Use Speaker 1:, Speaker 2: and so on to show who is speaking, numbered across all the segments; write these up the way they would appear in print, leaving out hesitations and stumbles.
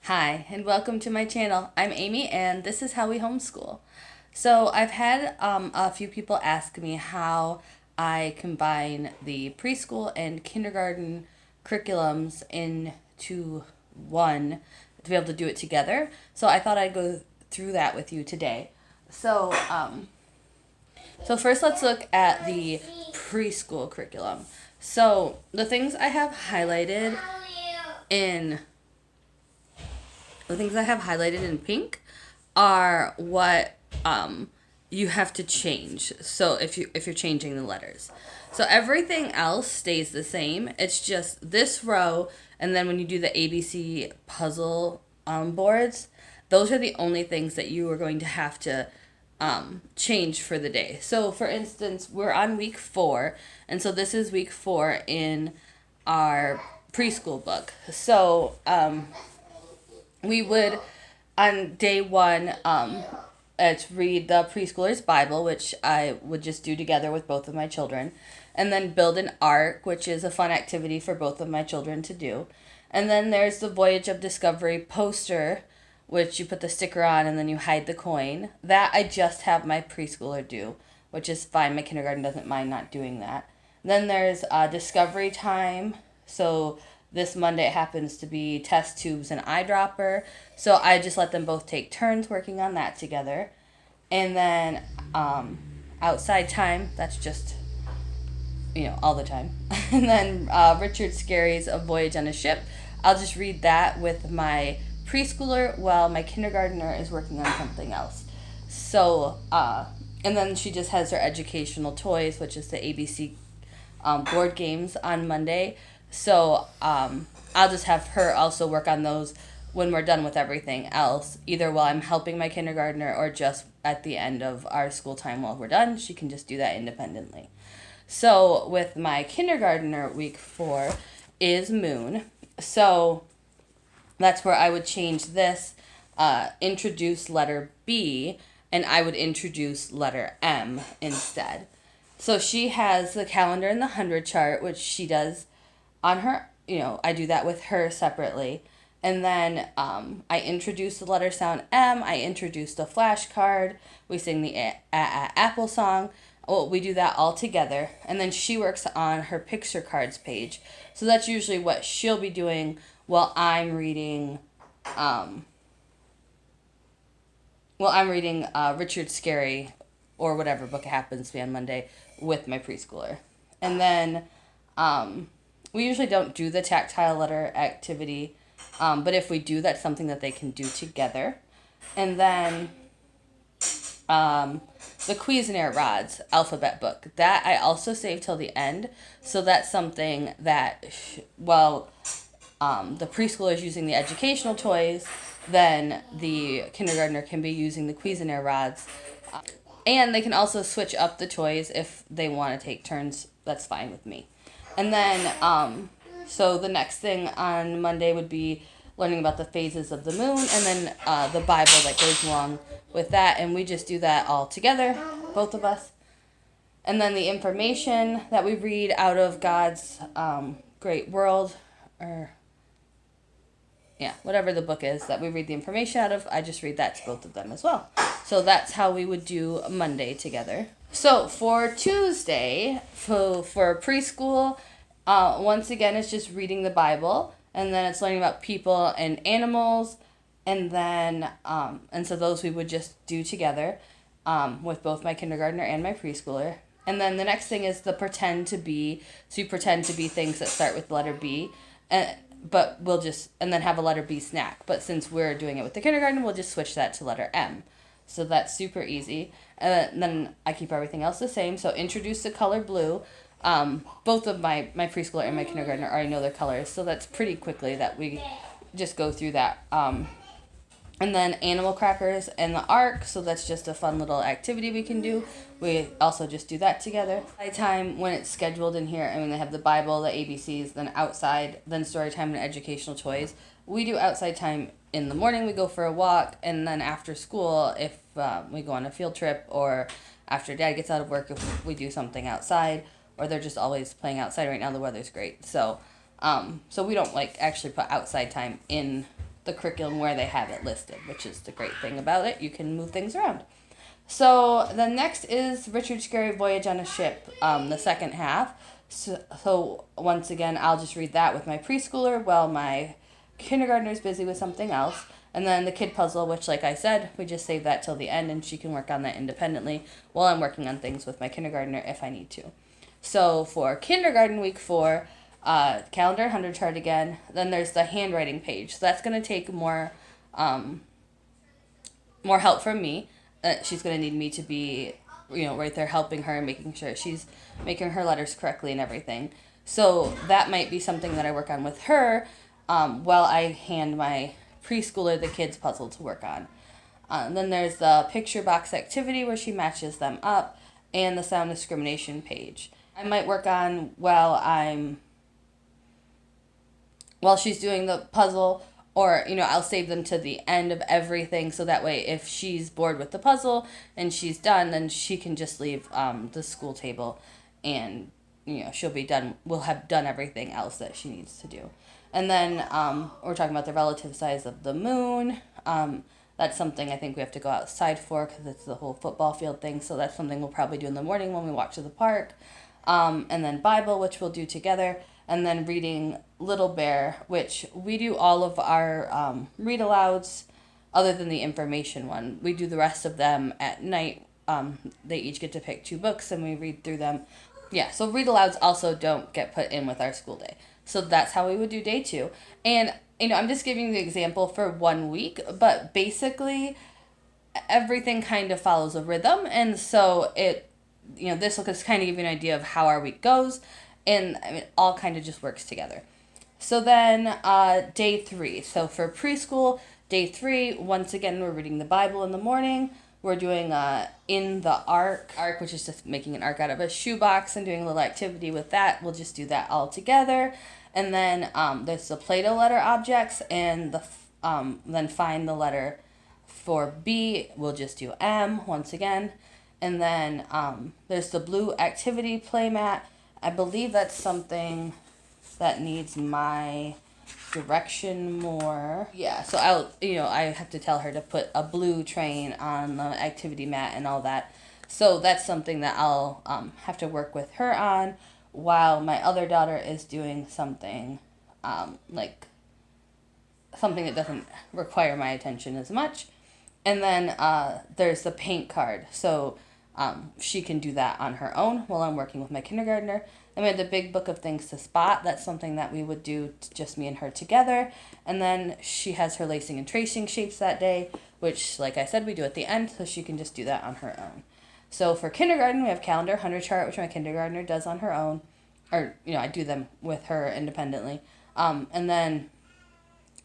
Speaker 1: Hi, and welcome to my channel. I'm Amy, and this is how we homeschool. So I've had a few people ask me how I combine the preschool and kindergarten curriculums into one to be able to do it together. So I thought I'd go through that with you today. So first let's look at the preschool curriculum. So the things I have highlighted in pink are what you have to change. So if you're changing the letters, so everything else stays the same. It's just this row, and then when you do the ABC puzzle boards, those are the only things that you are going to have to change for the day. So for instance, we're on week 4, and so this is week 4 in our preschool book. So we would, on day 1, it's read the preschooler's Bible, which I would just do together with both of my children, and then build an ark, which is a fun activity for both of my children to do. And then there's the Voyage of Discovery poster, which you put the sticker on and then you hide the coin. That I just have my preschooler do, which is fine. My kindergarten doesn't mind not doing that. Then there's Discovery Time. So this Monday it happens to be test tubes and eyedropper. So I just let them both take turns working on that together. And then outside time, that's just, all the time. And then Richard Scarry's A Voyage on a Ship. I'll just read that with my preschooler while my kindergartner is working on something else. So, and then she just has her educational toys, which is the ABC board games on Monday. So I'll just have her also work on those when we're done with everything else, either while I'm helping my kindergartner or just at the end of our school time while we're done. She can just do that independently. So with my kindergartner, week 4 is Moon. So that's where I would change this, introduce letter B, and I would introduce letter M instead. So she has the calendar and the 100 chart, which she does on her, I do that with her separately. And then I introduce the letter sound M. I introduce the flashcard. We sing the Apple song. Well, we do that all together. And then she works on her picture cards page. So that's usually what she'll be doing while I'm reading Richard Scarry or whatever book it happens to be on Monday with my preschooler. And then we usually don't do the tactile letter activity, but if we do, that's something that they can do together. And then the Cuisinart Rods alphabet book, that I also save till the end. So that's something that, the preschooler is using the educational toys, then the kindergartner can be using the Cuisinart Rods. And they can also switch up the toys if they want to take turns. That's fine with me. And then, so the next thing on Monday would be learning about the phases of the moon, and then the Bible that goes along with that. And we just do that all together, both of us. And then the information that we read out of God's great world, or whatever the book is that we read the information out of, I just read that to both of them as well. So that's how we would do Monday together. So for Tuesday, for preschool, once again, it's just reading the Bible, and then it's learning about people and animals, and then, and so those we would just do together with both my kindergartner and my preschooler. And then the next thing is the pretend to be. So you pretend to be things that start with the letter B, but we'll just, and then have a letter B snack. But since we're doing it with the kindergarten, we'll just switch that to letter M. So that's super easy. And then I keep everything else the same. So introduce the color blue. Both of my preschooler and my kindergartner already know their colors. So that's pretty quickly that we just go through that. And then animal crackers and the ark. So that's just a fun little activity we can do. We also just do that together. By time when it's scheduled in here, they have the Bible, the ABCs, then outside, then story time and educational toys. We do outside time in the morning. We go for a walk, and then after school, if we go on a field trip, or after Dad gets out of work, if we do something outside, or they're just always playing outside. Right now the weather's great, so we don't actually put outside time in the curriculum where they have it listed, which is the great thing about it. You can move things around. So the next is Richard Scarry Voyage on a Ship, the second half. So once again, I'll just read that with my preschooler while my kindergartner is busy with something else. And then the kid puzzle, which, like I said, we just save that till the end, and she can work on that independently while I'm working on things with my kindergartner if I need to. So for kindergarten week 4, calendar, 100 chart again. Then there's the handwriting page. So that's going to take more help from me. She's going to need me to be, right there helping her and making sure she's making her letters correctly and everything. So that might be something that I work on with her while I hand my preschooler the kids puzzle to work on. Then there's the picture box activity where she matches them up, and the sound discrimination page. I might work on while she's doing the puzzle, or I'll save them to the end of everything, so that way if she's bored with the puzzle and she's done, then she can just leave the school table, and she'll be done. We'll have done everything else that she needs to do. And then we're talking about the relative size of the moon. That's something I think we have to go outside for because it's the whole football field thing. So that's something we'll probably do in the morning when we walk to the park. And then Bible, which we'll do together. And then reading Little Bear, which we do all of our read alouds other than the information one. We do the rest of them at night. They each get to pick 2 books and we read through them. Yeah, so read alouds also don't get put in with our school day. So that's how we would do day 2. And, I'm just giving the example for 1 week, but basically everything kind of follows a rhythm. And so this will just kind of give you an idea of how our week goes. And it all kind of just works together. So then day 3. So for preschool, day 3, once again, we're reading the Bible in the morning. We're doing in the ark, which is just making an ark out of a shoebox and doing a little activity with that. We'll just do that all together. And then there's the Play-Doh letter objects, and then find the letter for B. We'll just do M once again. And then there's the blue activity playmat. I believe that's something that needs my direction more. Yeah, so I have to tell her to put a blue train on the activity mat and all that. So that's something that I'll have to work with her on, while my other daughter is doing something like something that doesn't require my attention as much. And then there's the paint card. So she can do that on her own while I'm working with my kindergartner. And we had the big book of things to spot. That's something that we would do just me and her together. And then she has her lacing and tracing shapes that day, which, like I said, we do at the end, so she can just do that on her own. So for kindergarten, we have calendar, 100 chart, which my kindergartner does on her own. Or, I do them with her independently. And then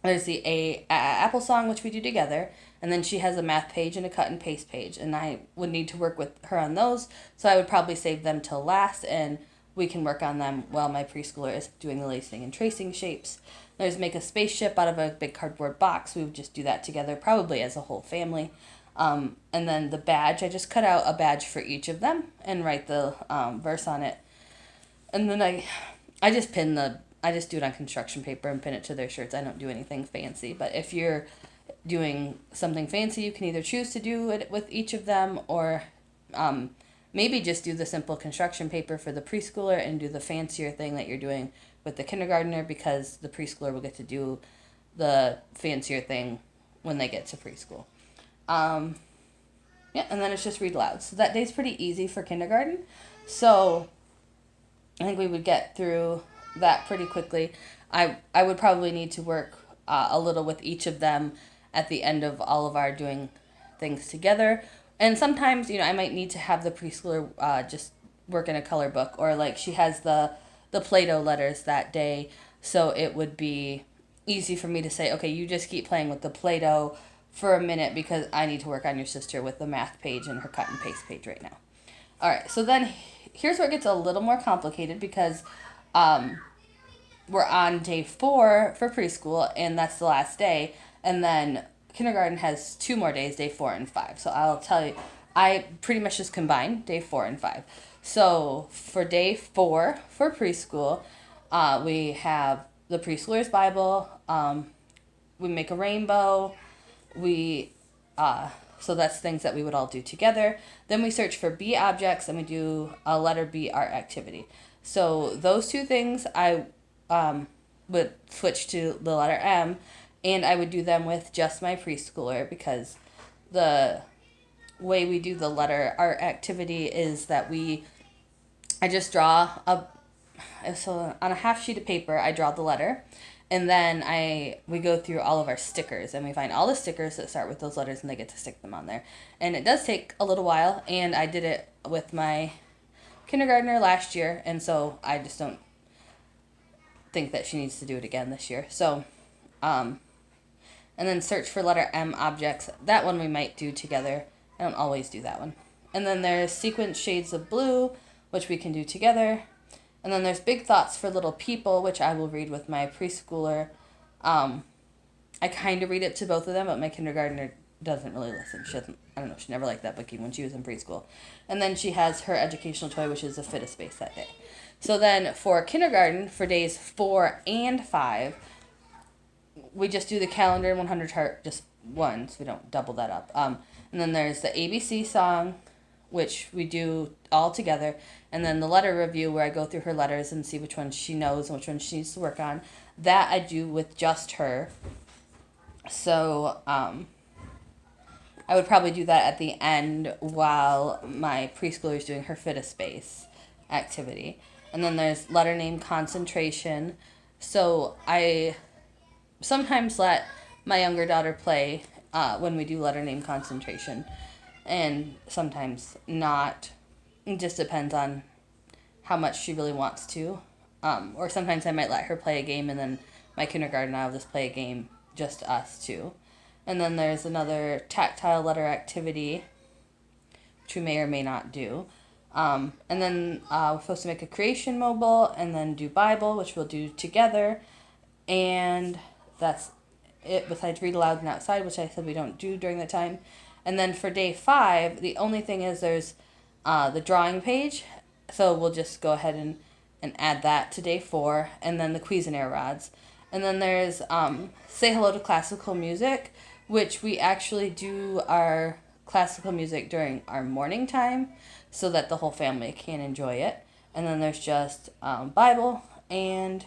Speaker 1: there's the Apple song, which we do together. And then she has a math page and a cut and paste page. And I would need to work with her on those. So I would probably save them till last. And we can work on them while my preschooler is doing the lacing and tracing shapes. There's make a spaceship out of a big cardboard box. We would just do that together, probably as a whole family. And then the badge, I just cut out a badge for each of them and write the verse on it. And then I just I just do it on construction paper and pin it to their shirts. I don't do anything fancy. But if you're doing something fancy, you can either choose to do it with each of them, or maybe just do the simple construction paper for the preschooler and do the fancier thing that you're doing with the kindergartner, because the preschooler will get to do the fancier thing when they get to preschool. Yeah, and then it's just read loud. So that day's pretty easy for kindergarten. So I think we would get through that pretty quickly. I would probably need to work a little with each of them at the end of all of our doing things together. And sometimes, I might need to have the preschooler just work in a color book, or like she has the Play-Doh letters that day. So it would be easy for me to say, okay, you just keep playing with the Play-Doh for a minute because I need to work on your sister with the math page and her cut and paste page right now. All right, so then here's where it gets a little more complicated, because we're on day 4 for preschool, and that's the last day. And then kindergarten has 2 more days, day 4 and 5. So I'll tell you, I pretty much just combine day 4 and 5. So for day 4 for preschool, we have the preschooler's Bible, we make a rainbow. We so that's things that we would all do together. Then we search for B objects and we do a letter B art activity. So those two things I would switch to the letter M, and I would do them with just my preschooler, because the way we do the letter art activity is that I just draw so on a half sheet of paper, I draw the letter, and then we go through all of our stickers, and we find all the stickers that start with those letters, and they get to stick them on there. And it does take a little while, and I did it with my kindergartner last year, and so I just don't think that she needs to do it again this year. So, and then search for letter M objects. That one we might do together. I don't always do that one. And then there's sequence shades of blue, which we can do together. And then there's big thoughts for little people, which I will read with my preschooler. I kind of read it to both of them, but my kindergartner doesn't really listen. She doesn't, I don't know, she never liked that book even when she was in preschool. And then she has her educational toy, which is a fit of space that day. So then for kindergarten, for days 4 and 5, we just do the calendar and 100 chart just once. We don't double that up. And then there's the ABC song, which we do all together. And then the letter review, where I go through her letters and see which ones she knows and which ones she needs to work on. That I do with just her. So I would probably do that at the end while my preschooler is doing her fit of space activity. And then there's letter name concentration. So I sometimes let my younger daughter play when we do letter name concentration, and sometimes not. It just depends on how much she really wants to. Or sometimes I might let her play a game, and then my kindergarten I will just play a game, just us two. And then there's another tactile letter activity, which we may or may not do. And then we're supposed to make a creation mobile, and then do Bible, which we'll do together. And that's it, besides read aloud and outside, which I said we don't do during the time. And then for day 5, the only thing is there's the drawing page. So we'll just go ahead and add that to day 4. And then the Cuisinart rods. And then there's say hello to classical music, which we actually do our classical music during our morning time so that the whole family can enjoy it. And then there's just Bible, and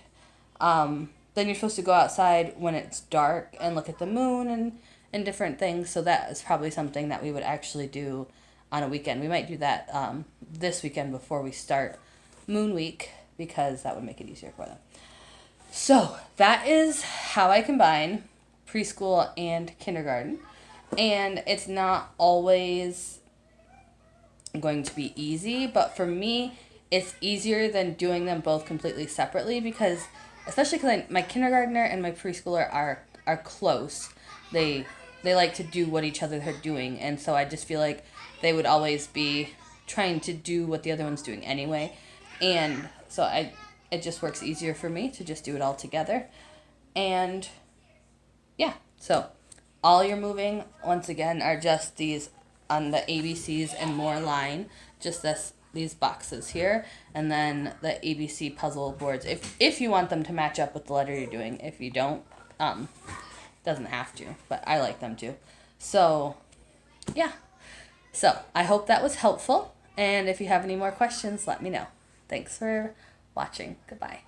Speaker 1: then you're supposed to go outside when it's dark and look at the moon and different things. So that is probably something that we would actually do on a weekend. We might do that this weekend before we start Moon Week, because that would make it easier for them. So that is how I combine preschool and kindergarten. And it's not always going to be easy, but for me, it's easier than doing them both completely separately, because especially because my kindergartner and my preschooler are close. They like to do what each other are doing, and so I just feel like they would always be trying to do what the other one's doing anyway. And so it just works easier for me to just do it all together. And yeah, so all you're moving, once again, are just these on the ABCs and more line, just these boxes here, and then the ABC puzzle boards, if you want them to match up with the letter you're doing. If you don't, doesn't have to, but I like them to. So yeah, so I hope that was helpful, and if you have any more questions, let me know. Thanks for watching. Goodbye.